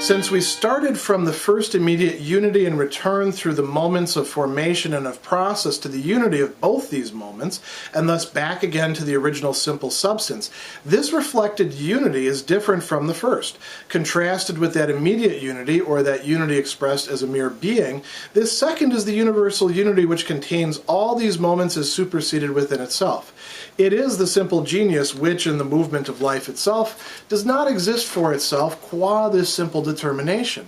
Since we started from the first immediate unity and returned through the moments of formation and of process to the unity of both these moments, and thus back again to the original simple substance, this reflected unity is different from the first. Contrasted with that immediate unity, or that unity expressed as a mere being, this second is the universal unity which contains all these moments as superseded within itself. It is the simple genius which, in the movement of life itself, does not exist for itself qua this simple determination.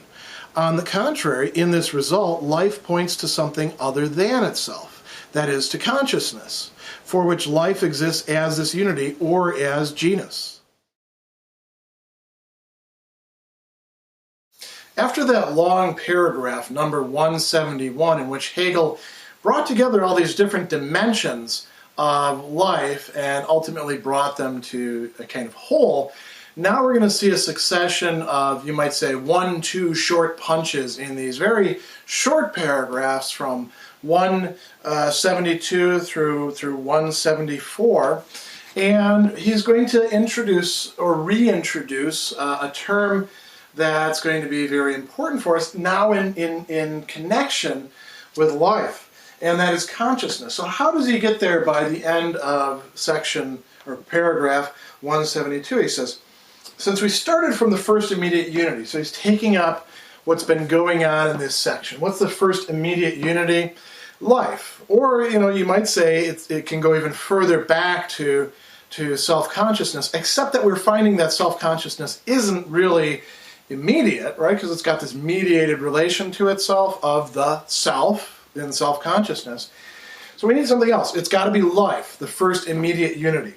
On the contrary, in this result, life points to something other than itself, that is, to consciousness, for which life exists as this unity, or as genus. After that long paragraph, number 171, in which Hegel brought together all these different dimensions of life and ultimately brought them to a kind of whole, now we're going to see a succession of, you might say, 1-2 short punches in these very short paragraphs from 172 through 174. And he's going to introduce or reintroduce a term that's going to be very important for us now in connection with life. And that is consciousness. So how does he get there by the end of section or paragraph 172? He says, since we started from the first immediate unity, so he's taking up what's been going on in this section. What's the first immediate unity? Life. Or, you might say it can go even further back to self-consciousness, except that we're finding that self-consciousness isn't really immediate, right? Because it's got this mediated relation to itself of the self in self-consciousness. So we need something else. It's got to be life, the first immediate unity.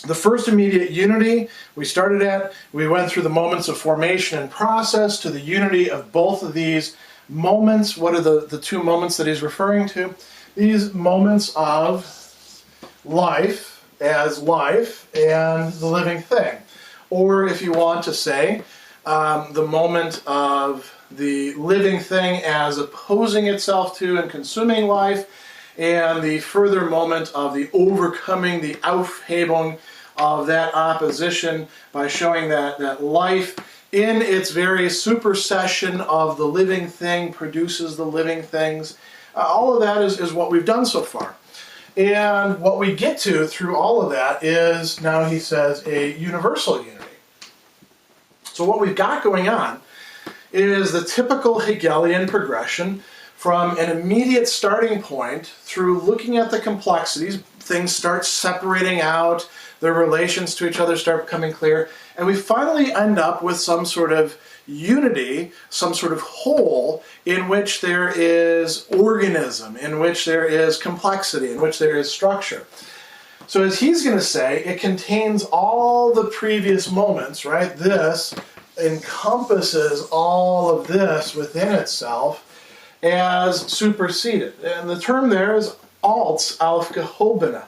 The first immediate unity we started at, we went through the moments of formation and process to the unity of both of these moments. What are the two moments that he's referring to? These moments of life as life and the living thing. Or if you want to say, the moment of the living thing as opposing itself to and consuming life, and the further moment of the overcoming, the Aufhebung of that opposition by showing that life in its very supersession of the living thing produces the living things. All of that is what we've done so far. And what we get to through all of that is, now he says, a universal unity. So what we've got going on is the typical Hegelian progression from an immediate starting point through looking at the complexities. Things start separating out, their relations to each other start becoming clear, and we finally end up with some sort of unity, some sort of whole in which there is organism, in which there is complexity, in which there is structure. So as he's going to say, it contains all the previous moments, right? This encompasses all of this within itself as superseded. And the term there is als aufgehobene.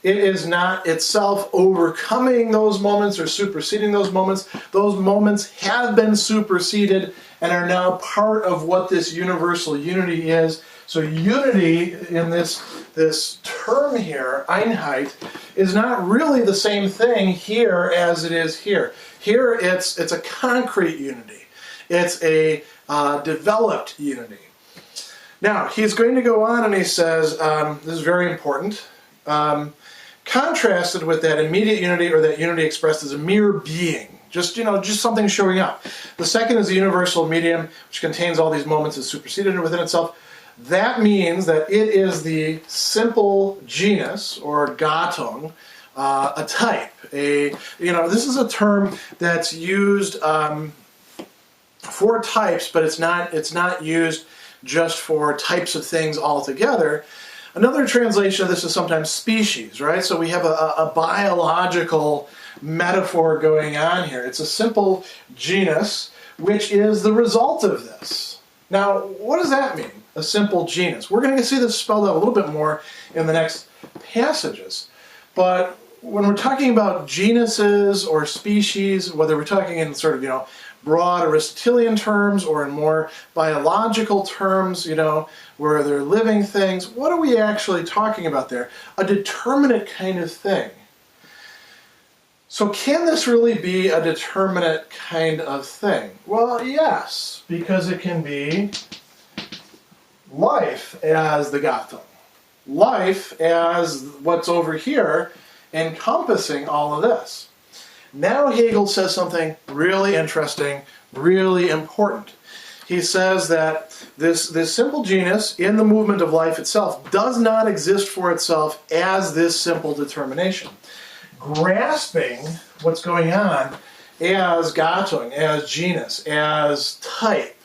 It is not itself overcoming those moments or superseding those moments. Those moments have been superseded and are now part of what this universal unity is. So unity in this term here, Einheit, is not really the same thing here as it is here. Here it's a concrete unity. It's a developed unity. Now, he's going to go on and he says, this is very important, contrasted with that immediate unity or that unity expressed as a mere being. Just something showing up. The second is the universal medium, which contains all these moments as superseded within itself. That means that it is the simple genus, or Gattung, a type. This is a term that's used for types, but it's not used just for types of things altogether. Another translation of this is sometimes species, right? So we have a biological metaphor going on here. It's a simple genus, which is the result of this. Now, what does that mean, a simple genus? We're going to see this spelled out a little bit more in the next passages. But when we're talking about genuses or species, whether we're talking in sort of, broad Aristotelian terms or in more biological terms, where they're living things, what are we actually talking about there? A determinate kind of thing. So can this really be a determinate kind of thing? Well, yes, because it can be life as the Gattung. Life as what's over here encompassing all of this. Now Hegel says something really interesting, really important. He says that this simple genus in the movement of life itself does not exist for itself as this simple determination. Grasping what's going on as Gattung, as genus, as type,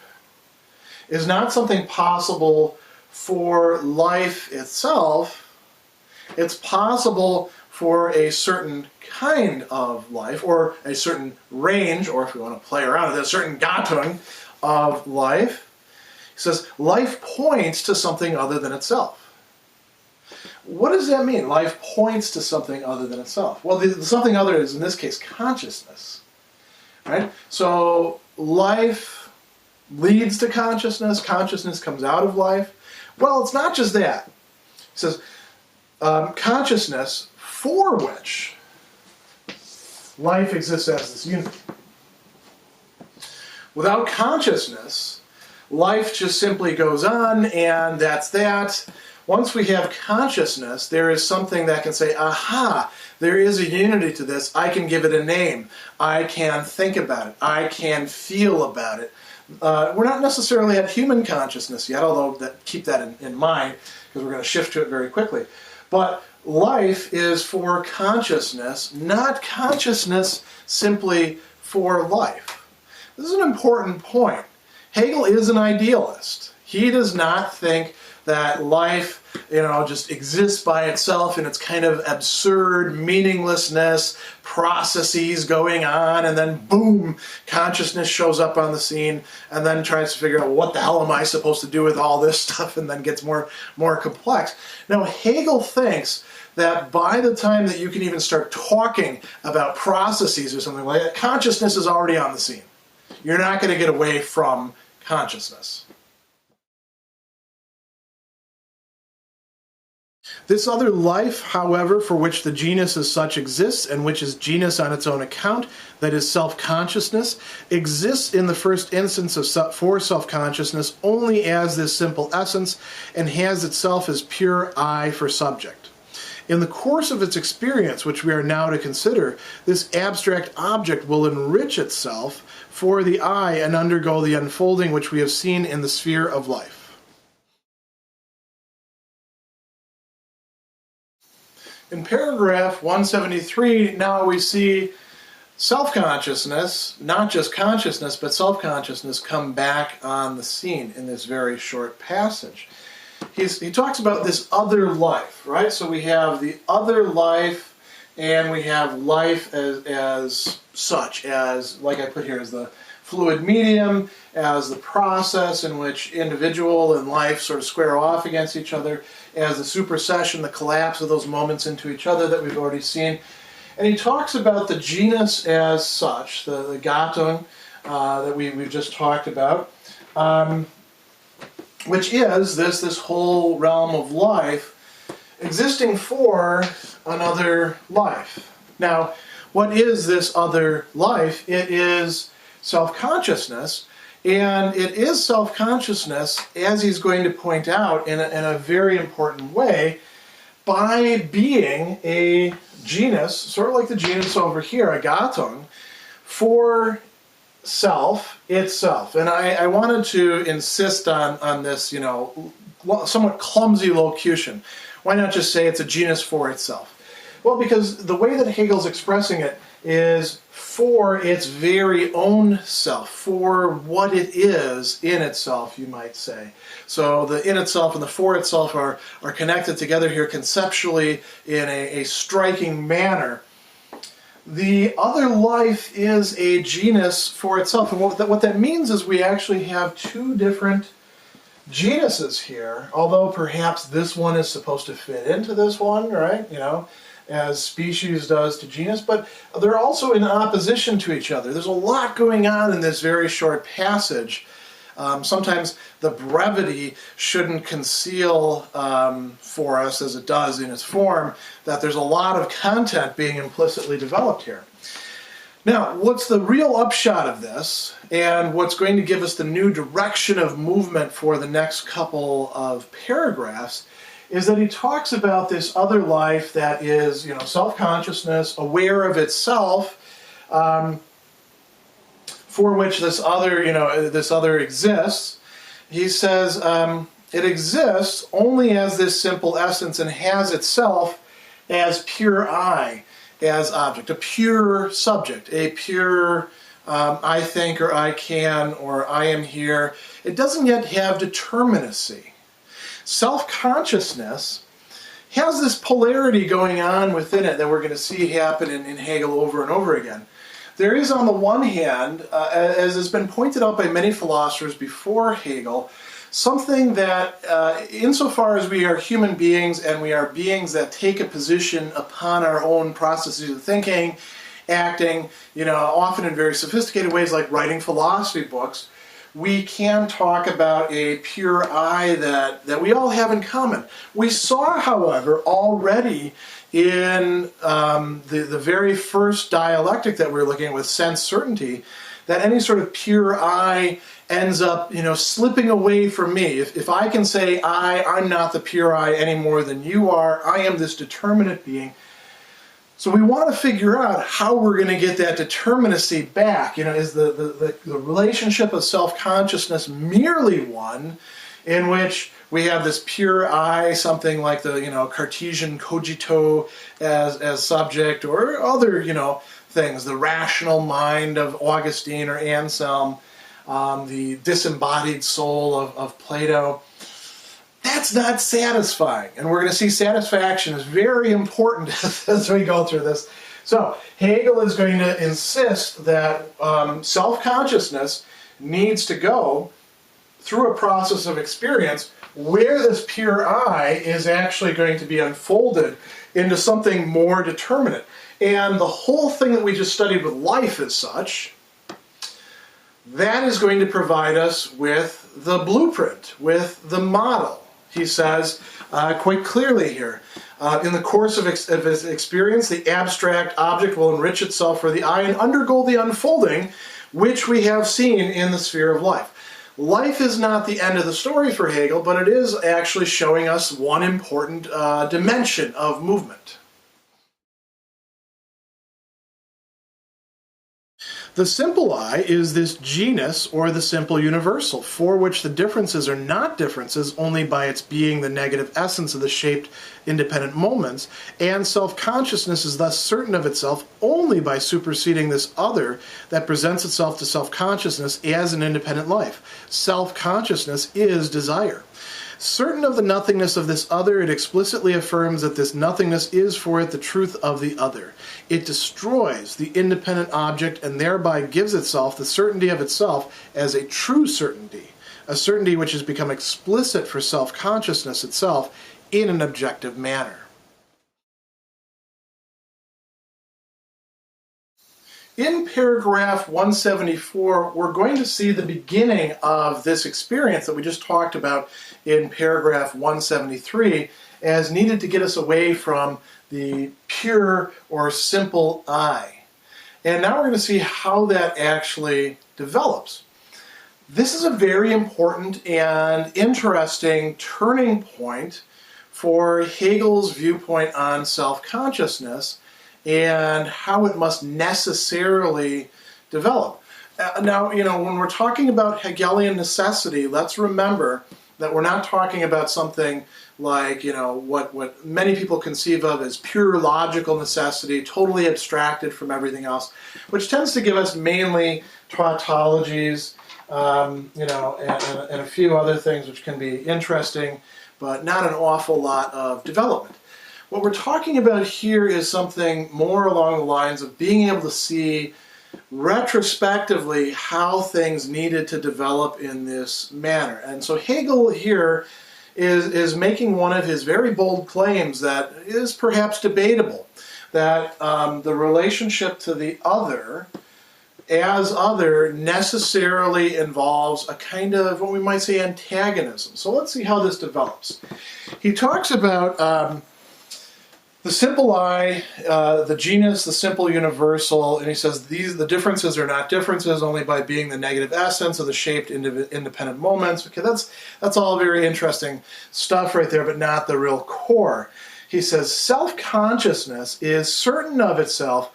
is not something possible for life itself. It's possible for a certain kind of life, or a certain range, or if we want to play around with it, a certain Gattung of life. He says life points to something other than itself. What does that mean? Life points to something other than itself. Well, the something other is, in this case, consciousness. Right? So life leads to consciousness. Consciousness comes out of life. Well, it's not just that. He says consciousness for which life exists as this unity. Without consciousness, life just simply goes on, and that's that. Once we have consciousness, there is something that can say, aha, there is a unity to this. I can give it a name. I can think about it. I can feel about it. We're not necessarily at human consciousness yet, although keep that in mind, because we're going to shift to it very quickly. But life is for consciousness, not consciousness simply for life. This is an important point. Hegel is an idealist. He does not think that life, just exists by itself in its kind of absurd meaninglessness, processes going on, and then boom, consciousness shows up on the scene, and then tries to figure out what the hell am I supposed to do with all this stuff, and then gets more complex. Now, Hegel thinks that by the time that you can even start talking about processes or something like that, consciousness is already on the scene. You're not going to get away from consciousness. This other life, however, for which the genus as such exists, and which is genus on its own account, that is self-consciousness, exists in the first instance for self-consciousness only as this simple essence, and has itself as pure I for subject. In the course of its experience, which we are now to consider, this abstract object will enrich itself for the I and undergo the unfolding which we have seen in the sphere of life. In paragraph 173, now we see self-consciousness, not just consciousness, but self-consciousness come back on the scene in this very short passage. He talks about this other life, right? So we have the other life, and we have life as such, as, like I put here, as the fluid medium, as the process in which individual and life sort of square off against each other, as the supersession, the collapse of those moments into each other that we've already seen. And he talks about the genus as such, the Gattung that we've just talked about, which is this whole realm of life existing for another life. Now, what is this other life? It is self-consciousness, and it is self-consciousness, as he's going to point out in a very important way, by being a genus, sort of like the genus over here, a Gattung, for self itself. And I wanted to insist on this, somewhat clumsy locution. Why not just say it's a genus for itself? Well, because the way that Hegel's expressing it is for its very own self, for what it is in itself, you might say. So the in itself and the for itself are connected together here conceptually in a striking manner. The other life is a genus for itself. And what that means is we actually have two different genuses here, although perhaps this one is supposed to fit into this one, right? As species does to genus, but they're also in opposition to each other. There's a lot going on in this very short passage Sometimes the brevity shouldn't conceal for us, as it does in its form, that there's a lot of content being implicitly developed here. Now, what's the real upshot of this, and what's going to give us the new direction of movement for the next couple of paragraphs, is that he talks about this other life that is, self-consciousness, aware of itself, for which this other exists. He says it exists only as this simple essence and has itself as pure I, as object, a pure subject, a pure I think or I can or I am here. It doesn't yet have determinacy. Self-consciousness has this polarity going on within it that we're going to see happen in Hegel over and over again. There is, on the one hand, as has been pointed out by many philosophers before Hegel, something that, insofar as we are human beings and we are beings that take a position upon our own processes of thinking, acting, often in very sophisticated ways like writing philosophy books, we can talk about a pure I that we all have in common. We saw, however, already in the very first dialectic that we were looking at with sense certainty, that any sort of pure I ends up, slipping away from me. If I can say I'm not the pure I any more than you are, I am this determinate being. So we want to figure out how we're going to get that determinacy back. Is the relationship of self-consciousness merely one in which we have this pure I, something like the Cartesian cogito as subject, or other things, the rational mind of Augustine or Anselm, the disembodied soul of Plato. That's not satisfying, and we're going to see satisfaction is very important as we go through this. So Hegel is going to insist that self-consciousness needs to go through a process of experience where this pure I is actually going to be unfolded into something more determinate. And the whole thing that we just studied with life as such, that is going to provide us with the blueprint, with the model. He says quite clearly here, in the course of his experience, the abstract object will enrich itself for the I and undergo the unfolding, which we have seen in the sphere of life. Life is not the end of the story for Hegel, but it is actually showing us one important dimension of movement. The simple I is this genus, or the simple universal, for which the differences are not differences only by its being the negative essence of the shaped independent moments, and self-consciousness is thus certain of itself only by superseding this other that presents itself to self-consciousness as an independent life. Self-consciousness is desire. Certain of the nothingness of this other, it explicitly affirms that this nothingness is for it the truth of the other. It destroys the independent object and thereby gives itself the certainty of itself as a true certainty, a certainty which has become explicit for self-consciousness itself in an objective manner. In paragraph 174, we're going to see the beginning of this experience that we just talked about in paragraph 173 as needed to get us away from the pure or simple I. And now we're going to see how that actually develops. This is a very important and interesting turning point for Hegel's viewpoint on self-consciousness and how it must necessarily develop. Now, when we're talking about Hegelian necessity, let's remember that we're not talking about something like, what many people conceive of as pure logical necessity, totally abstracted from everything else, which tends to give us mainly tautologies, and a few other things which can be interesting, but not an awful lot of development. What we're talking about here is something more along the lines of being able to see retrospectively how things needed to develop in this manner. And so Hegel here is making one of his very bold claims that is perhaps debatable, that the relationship to the other as other necessarily involves a kind of what we might say antagonism. So let's see how this develops. He talks about the simple I, the genus, the simple universal, and he says the differences are not differences only by being the negative essence of the shaped independent moments. Okay, that's all very interesting stuff right there, but not the real core. He says self-consciousness is certain of itself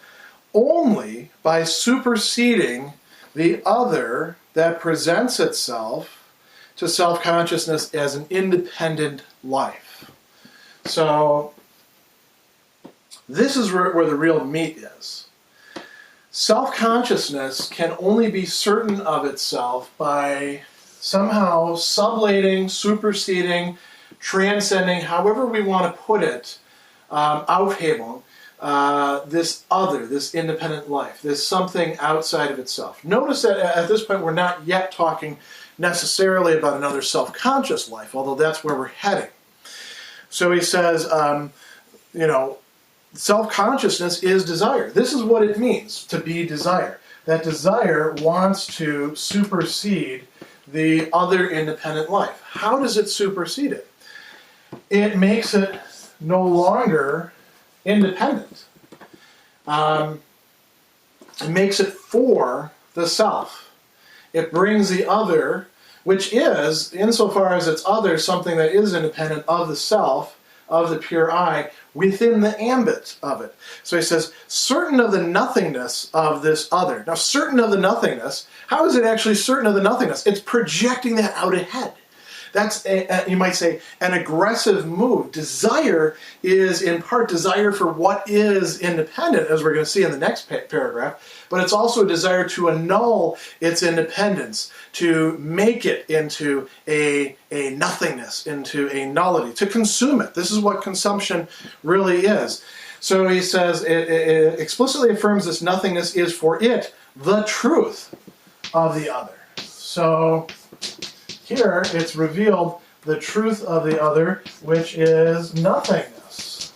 only by superseding the other that presents itself to self-consciousness as an independent life. So this is where the real meat is. Self-consciousness can only be certain of itself by somehow sublating, superseding, transcending, however we want to put it, aufhebung, this other, this independent life, this something outside of itself. Notice that at this point we're not yet talking necessarily about another self-conscious life, although that's where we're heading. So he says, self-consciousness is desire. This is what it means to be desire. That desire wants to supersede the other independent life. How does it supersede it? It makes it no longer independent. It makes it for the self. It brings the other, which is, insofar as it's other, something that is independent of the self, of the pure I, within the ambit of it. So he says, certain of the nothingness of this other. Now, certain of the nothingness, how is it actually certain of the nothingness? It's projecting that out ahead. That's, you might say, an aggressive move. Desire is, in part, desire for what is independent, as we're going to see in the next paragraph, but it's also a desire to annul its independence, to make it into a nothingness, into a nullity, to consume it. This is what consumption really is. So he says, it explicitly affirms this nothingness is for it the truth of the other. So here it's revealed the truth of the other, which is nothingness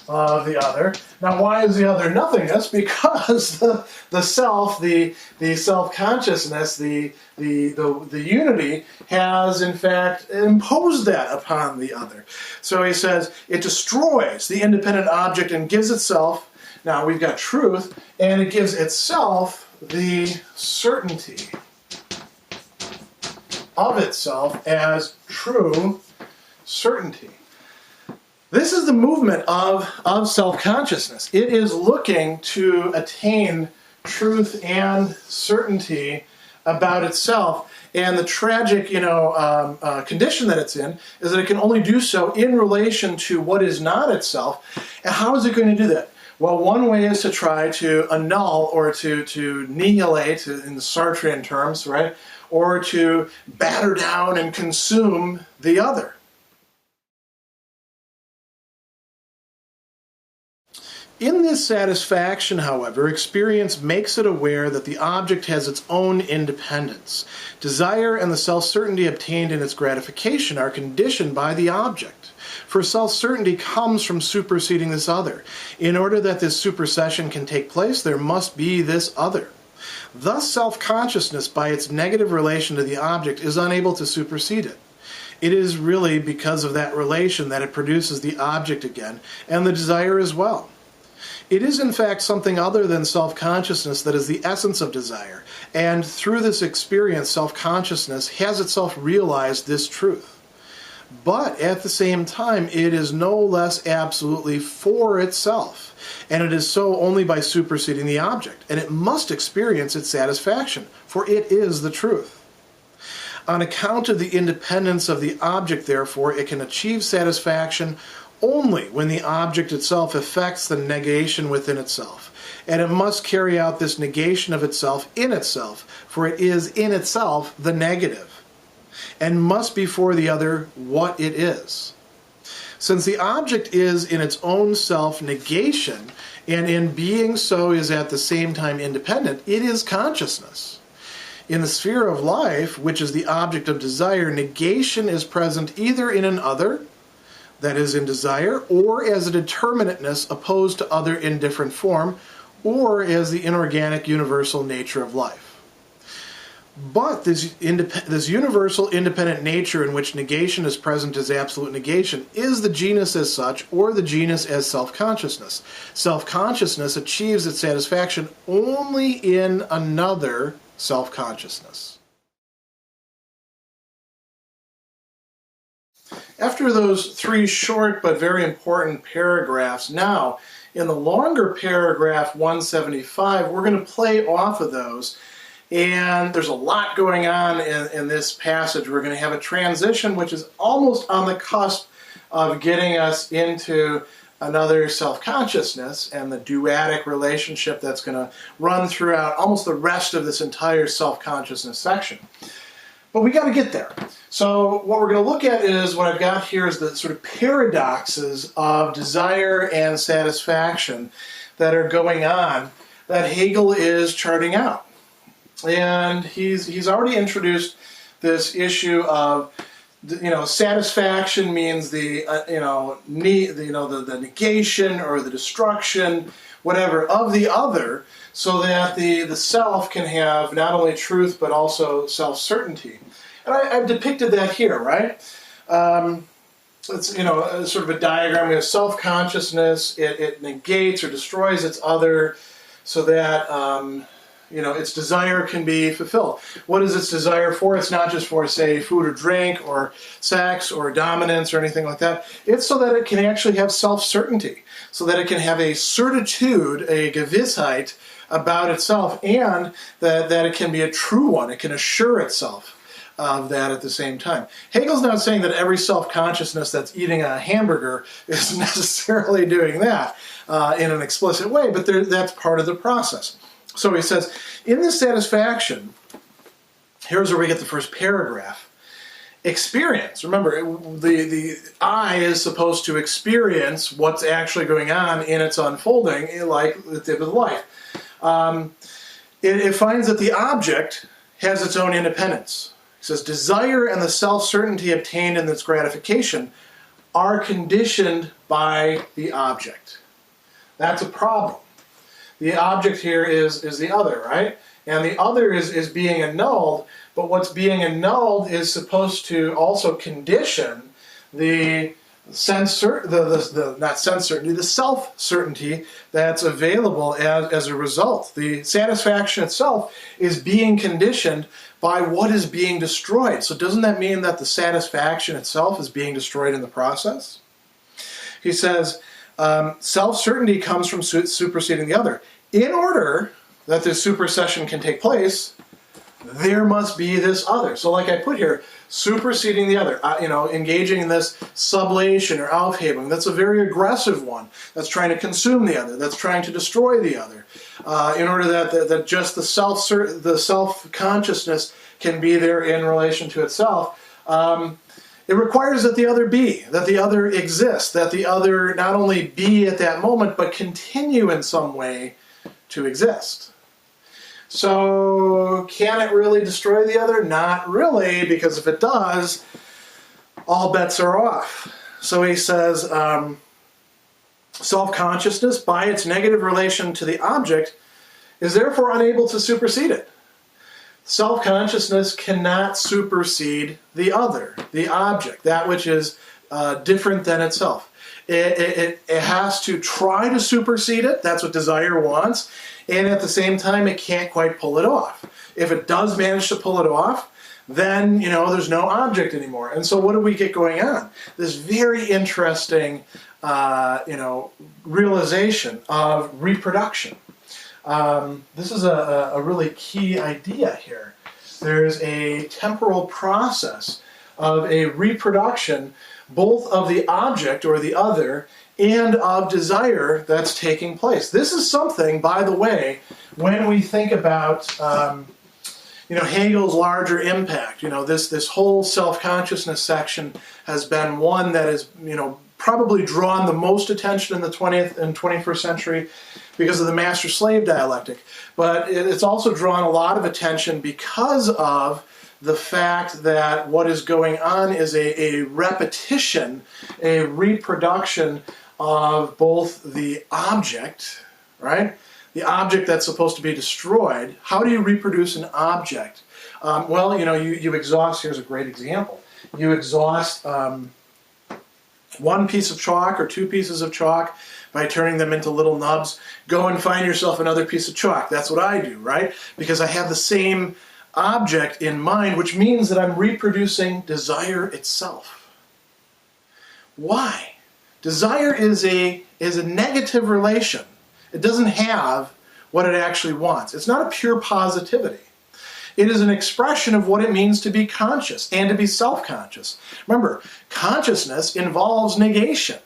of the other. Now, why is the other nothingness? Because the self, the self-consciousness, the unity has in fact imposed that upon the other. So he says it destroys the independent object and gives itself, now we've got truth, and it gives itself the certainty of itself as true certainty. This is the movement of self-consciousness. It is looking to attain truth and certainty about itself. And the tragic, condition that it's in is that it can only do so in relation to what is not itself. And how is it going to do that? Well, one way is to try to annul or to annihilate, in the Sartrean terms, right? Or to batter down and consume the other. In this satisfaction, however, experience makes it aware that the object has its own independence. Desire and the self-certainty obtained in its gratification are conditioned by the object. For self-certainty comes from superseding this other. In order that this supersession can take place, there must be this other. Thus, self-consciousness, by its negative relation to the object, is unable to supersede it. It is really because of that relation that it produces the object again, and the desire as well. It is in fact something other than self-consciousness that is the essence of desire, and through this experience, self-consciousness has itself realized this truth. But at the same time, it is no less absolutely for itself, and it is so only by superseding the object, and it must experience its satisfaction, for it is the truth. On account of the independence of the object, therefore, it can achieve satisfaction only when the object itself effects the negation within itself, and it must carry out this negation of itself in itself, for it is in itself the negative, and must be for the other what it is. Since the object is in its own self negation, and in being so is at the same time independent, it is consciousness. In the sphere of life, which is the object of desire, negation is present either in an other, that is in desire, or as a determinateness opposed to other in different form, or as the inorganic universal nature of life. But this universal independent nature in which negation is present as absolute negation is the genus as such, or the genus as self-consciousness. Self-consciousness achieves its satisfaction only in another self-consciousness. After those three short but very important paragraphs, now in the longer paragraph 175, we're going to play off of those. And there's a lot going on in this passage. We're going to have a transition which is almost on the cusp of getting us into another self-consciousness and the duadic relationship that's going to run throughout almost the rest of this entire self-consciousness section. But we got to get there. So what we're going to look at is what I've got here is the sort of paradoxes of desire and satisfaction that are going on that Hegel is charting out. And he's already introduced this issue of, satisfaction means the negation or the destruction, whatever, of the other, so that the self can have not only truth but also self-certainty. And I've depicted that here, right? It's sort of a diagram. We have self-consciousness. It negates or destroys its other, so that its desire can be fulfilled. What is its desire for? It's not just for, say, food or drink or sex or dominance or anything like that. It's so that it can actually have self-certainty, so that it can have a certitude, a Gewissheit about itself, and that it can be a true one. It can assure itself of that at the same time. Hegel's not saying that every self-consciousness that's eating a hamburger is necessarily doing that in an explicit way, but that's part of the process. So he says, in this satisfaction, here's where we get the first paragraph. Experience. Remember, the I is supposed to experience what's actually going on in its unfolding, like the tip of the life. It finds that the object has its own independence. He says, desire and the self-certainty obtained in its gratification are conditioned by the object. That's a problem. The object here is the other, right? And the other is being annulled, but what's being annulled is supposed to also condition the self-certainty that's available as a result. The satisfaction itself is being conditioned by what is being destroyed. So doesn't that mean that the satisfaction itself is being destroyed in the process? He says, self-certainty comes from superseding the other. In order that this supersession can take place, there must be this other. So like I put here, superseding the other, engaging in this sublation or Aufhebung. That's a very aggressive one. That's trying to consume the other. That's trying to destroy the other. In order that just the self-consciousness can be there in relation to itself. It requires that the other be, that the other exists, that the other not only be at that moment, but continue in some way to exist. So, can it really destroy the other? Not really, because if it does, all bets are off. So he says, self-consciousness, by its negative relation to the object, is therefore unable to supersede it. Self-consciousness cannot supersede the other, the object, that which is different than itself. It has to try to supersede it. That's what desire wants. And at the same time, it can't quite pull it off. If it does manage to pull it off, then, there's no object anymore. And so what do we get going on? This very interesting, realization of reproduction. This is a really key idea here. There's a temporal process of a reproduction both of the object or the other and of desire that's taking place. This is something, by the way, when we think about Hegel's larger impact, this whole self-consciousness section has been one that has probably drawn the most attention in the 20th and 21st century because of the master-slave dialectic. But it's also drawn a lot of attention because of the fact that what is going on is a repetition, a reproduction of both the object, right, the object that's supposed to be destroyed, how do you reproduce an object? Well, you exhaust. Here's a great example. You exhaust one piece of chalk or two pieces of chalk by turning them into little nubs. Go and find yourself another piece of chalk. That's what I do, right? Because I have the same object in mind, which means that I'm reproducing desire itself. Why? Desire is a negative relation. It doesn't have what it actually wants. It's not a pure positivity. It is an expression of what it means to be conscious and to be self-conscious. Remember, consciousness involves negation.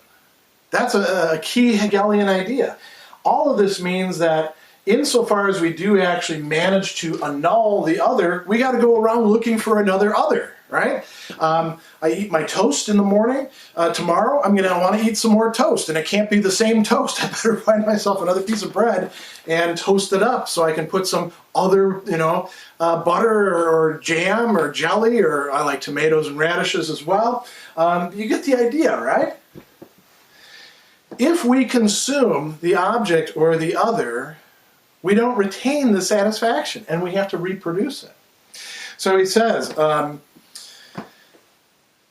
That's a key Hegelian idea. All of this means that insofar as we do actually manage to annul the other, we got to go around looking for another other, right? I eat my toast in the morning. Tomorrow I'm going to want to eat some more toast, and it can't be the same toast. I better find myself another piece of bread and toast it up so I can put some other, butter or jam or jelly, or I like tomatoes and radishes as well. You get the idea, right? If we consume the object or the other, we don't retain the satisfaction, and we have to reproduce it. So he says,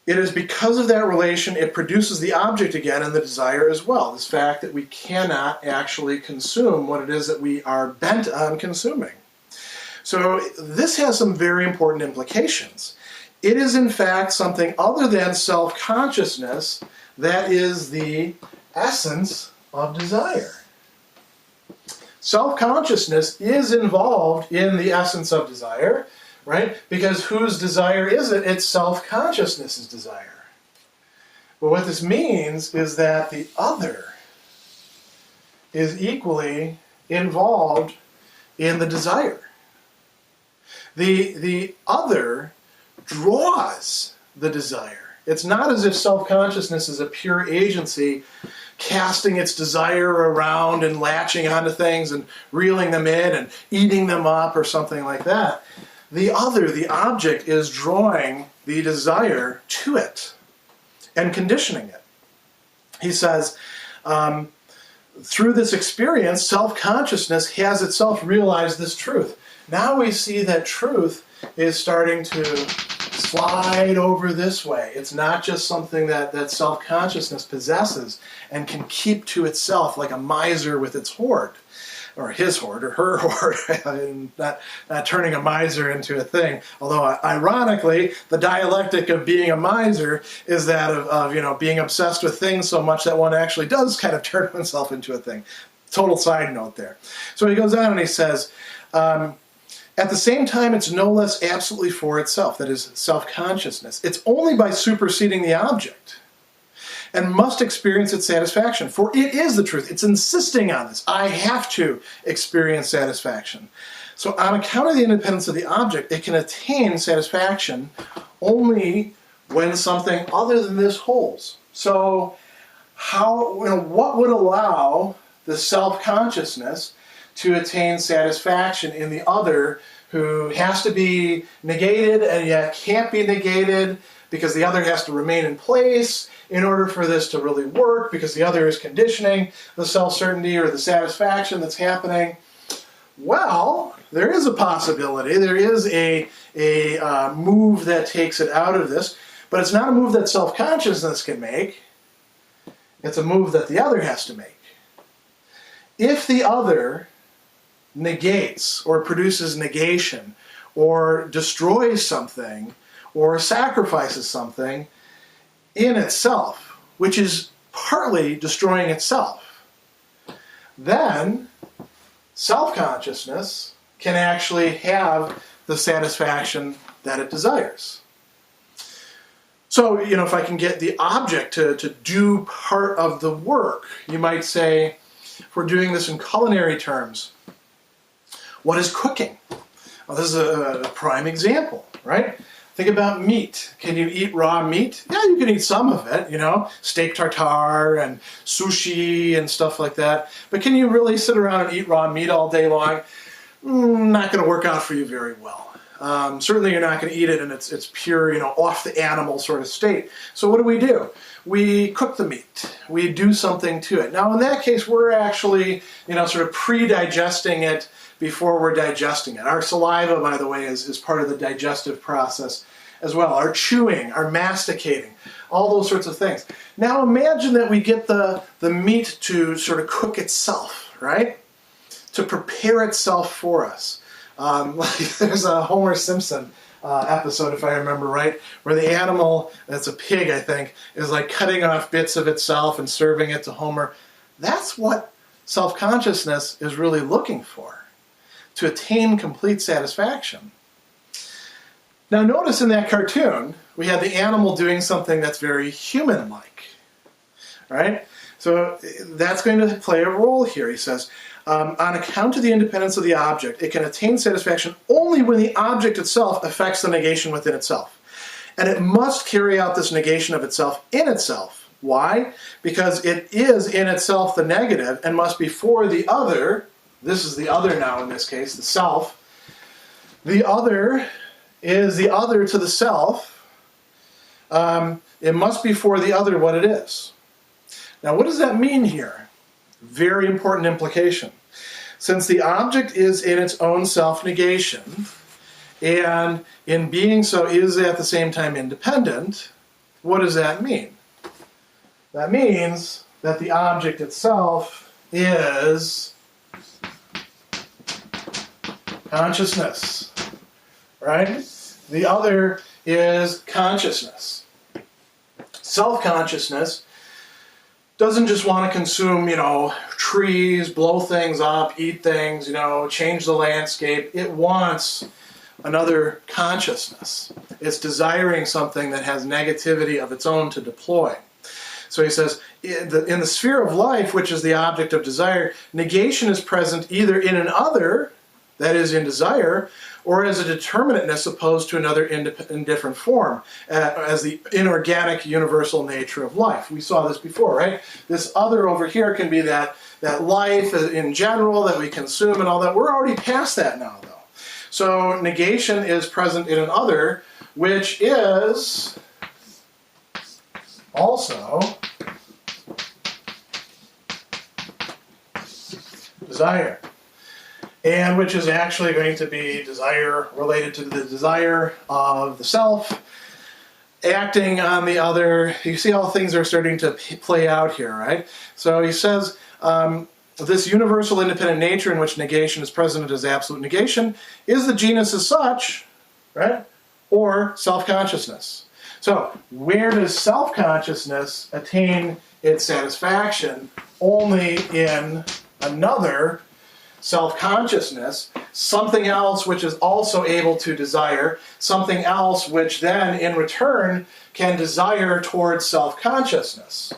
it is because of that relation it produces the object again and the desire as well. This fact that we cannot actually consume what it is that we are bent on consuming. So this has some very important implications. It is in fact something other than self-consciousness that is the essence of desire. Self-consciousness is involved in the essence of desire, right? Because whose desire is it? It's self-consciousness's desire. But what this means is that the other is equally involved in the desire. The other draws the desire. It's not as if self-consciousness is a pure agency casting its desire around and latching onto things and reeling them in and eating them up or something like that. The other, the object, is drawing the desire to it and conditioning it. He says, through this experience, self-consciousness has itself realized this truth. Now we see that truth is starting to slide over this way. It's not just something that self-consciousness possesses and can keep to itself like a miser with its hoard, or his hoard, or her hoard. I'm not turning a miser into a thing. Although, ironically, the dialectic of being a miser is that of being obsessed with things so much that one actually does kind of turn oneself into a thing. Total side note there. So he goes on and he says, at the same time, it's no less absolutely for itself, that is, self-consciousness. It's only by superseding the object and must experience its satisfaction, for it is the truth. It's insisting on this. I have to experience satisfaction. So on account of the independence of the object, it can attain satisfaction only when something other than this holds. So what would allow the self-consciousness to attain satisfaction in the other, who has to be negated and yet can't be negated because the other has to remain in place in order for this to really work, because the other is conditioning the self-certainty or the satisfaction that's happening? Well, there is a possibility. There is a move that takes it out of this, but it's not a move that self-consciousness can make. It's a move that the other has to make. If the other negates or produces negation or destroys something or sacrifices something in itself, which is partly destroying itself, then self-consciousness can actually have the satisfaction that it desires. So, if I can get the object to do part of the work, you might say, if we're doing this in culinary terms, what is cooking? Well, this is a prime example, right? Think about meat. Can you eat raw meat? Yeah, you can eat some of it, steak tartare and sushi and stuff like that. But can you really sit around and eat raw meat all day long? Not going to work out for you very well. Certainly you're not going to eat it in its pure, off the animal sort of state. So what do? We cook the meat. We do something to it. Now in that case, we're actually, sort of pre-digesting it before we're digesting it. Our saliva, by the way, is part of the digestive process as well. Our chewing, our masticating, all those sorts of things. Now imagine that we get the meat to sort of cook itself, right? To prepare itself for us. There's a Homer Simpson episode, if I remember right, where the animal, that's a pig I think, is like cutting off bits of itself and serving it to Homer. That's what self-consciousness is really looking for, to attain complete satisfaction. Now notice in that cartoon, we had the animal doing something that's very human-like, right? So that's going to play a role here. He says, on account of the independence of the object, it can attain satisfaction only when the object itself affects the negation within itself. And it must carry out this negation of itself in itself. Why? Because it is in itself the negative and must be for the other. This is the other now in this case, the self. The other is the other to the self. It must be for the other what it is. Now what does that mean here? Very important implication. Since the object is in its own self-negation, and in being so is at the same time independent, what does that mean? That means that the object itself is consciousness, right? The other is consciousness. Self-consciousness doesn't just want to consume, trees, blow things up, eat things, change the landscape. It wants another consciousness. It's desiring something that has negativity of its own to deploy. So he says, in the sphere of life, which is the object of desire, negation is present either in an other, that is in desire, or as a determinateness opposed to another in different form, as the inorganic universal nature of life. We saw this before, right? This other over here can be that life in general that we consume and all that. We're already past that now, though. So negation is present in an other, which is also desire. And which is actually going to be desire related to the desire of the self, acting on the other. You see how things are starting to play out here, right? So he says, this universal independent nature in which negation is present as absolute negation is the genus as such, right? Or self-consciousness. So where does self-consciousness attain its satisfaction? Only in another self-consciousness, something else which is also able to desire, something else which then in return can desire towards self-consciousness.